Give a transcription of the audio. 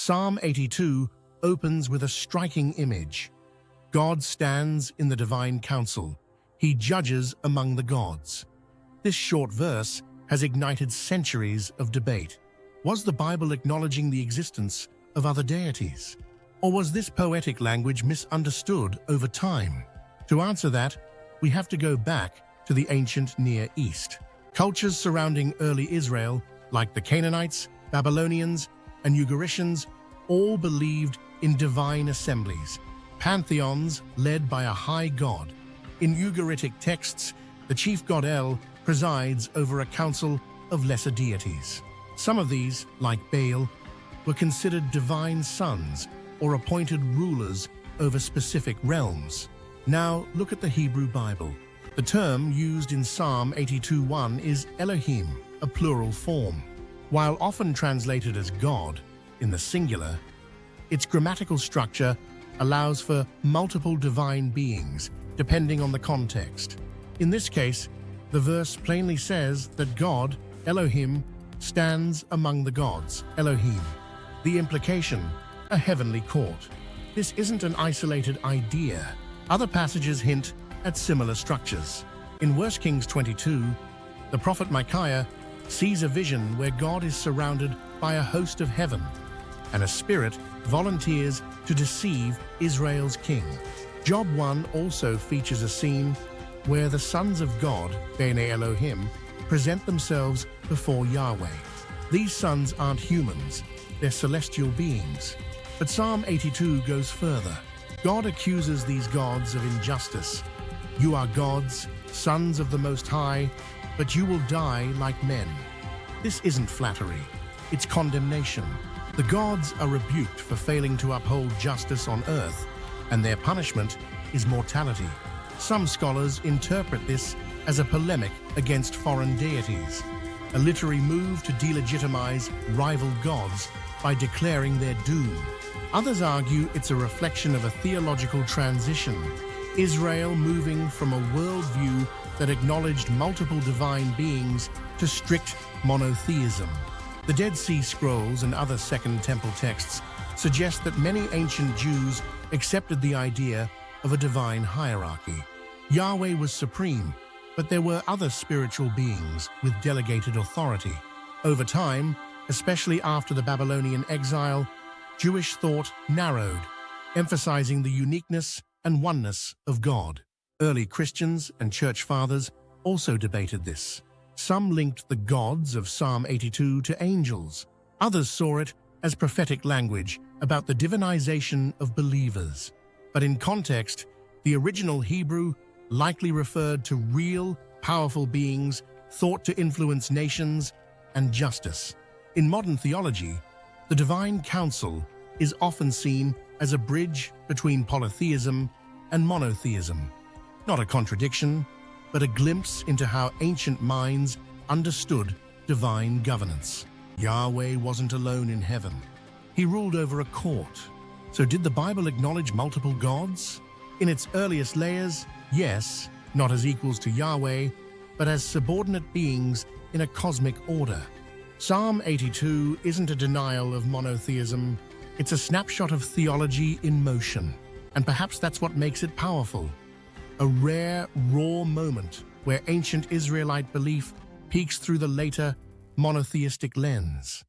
Psalm 82 opens with a striking image. God stands in the divine council. He judges among the gods. This short verse has ignited centuries of debate. Was the Bible acknowledging the existence of other deities? Or was this poetic language misunderstood over time? To answer that, we have to go back to the ancient Near East. Cultures surrounding early Israel, like the Canaanites, Babylonians, and Ugaritians, all believed in divine assemblies, pantheons led by a high god. In Ugaritic texts, the chief god El presides over a council of lesser deities. Some of these, like Baal, were considered divine sons or appointed rulers over specific realms. Now look at the Hebrew Bible. The term used in Psalm 82:1 is Elohim, a plural form. While often translated as God in the singular, its grammatical structure allows for multiple divine beings, depending on the context. In this case, the verse plainly says that God, Elohim, stands among the gods, Elohim. The implication, a heavenly court. This isn't an isolated idea. Other passages hint at similar structures. In 1 Kings 22, the prophet Micaiah sees a vision where God is surrounded by a host of heaven, and a spirit volunteers to deceive Israel's king. Job 1 also features a scene where the sons of God, Bene Elohim, present themselves before Yahweh. These sons aren't humans, they're celestial beings. But Psalm 82 goes further. God accuses these gods of injustice. You are gods, sons of the Most High, but you will die like men. This isn't flattery, it's condemnation. The gods are rebuked for failing to uphold justice on earth, and their punishment is mortality. Some scholars interpret this as a polemic against foreign deities, a literary move to delegitimize rival gods by declaring their doom. Others argue it's a reflection of a theological transition, Israel moving from a worldview that acknowledged multiple divine beings to strict monotheism. The Dead Sea Scrolls and other Second Temple texts suggest that many ancient Jews accepted the idea of a divine hierarchy. Yahweh was supreme, but there were other spiritual beings with delegated authority. Over time, especially after the Babylonian exile, Jewish thought narrowed, emphasizing the uniqueness and oneness of God. Early Christians and church fathers also debated this. Some linked the gods of Psalm 82 to angels. Others saw it as prophetic language about the divinization of believers. But in context, the original Hebrew likely referred to real, powerful beings thought to influence nations and justice. In modern theology, the divine council is often seen as a bridge between polytheism and monotheism. Not a contradiction, but a glimpse into how ancient minds understood divine governance. Yahweh wasn't alone in heaven. He ruled over a court. So did the Bible acknowledge multiple gods? In its earliest layers, yes, not as equals to Yahweh, but as subordinate beings in a cosmic order. Psalm 82 isn't a denial of monotheism, it's a snapshot of theology in motion. And perhaps that's what makes it powerful. A rare, raw moment where ancient Israelite belief peeks through the later monotheistic lens.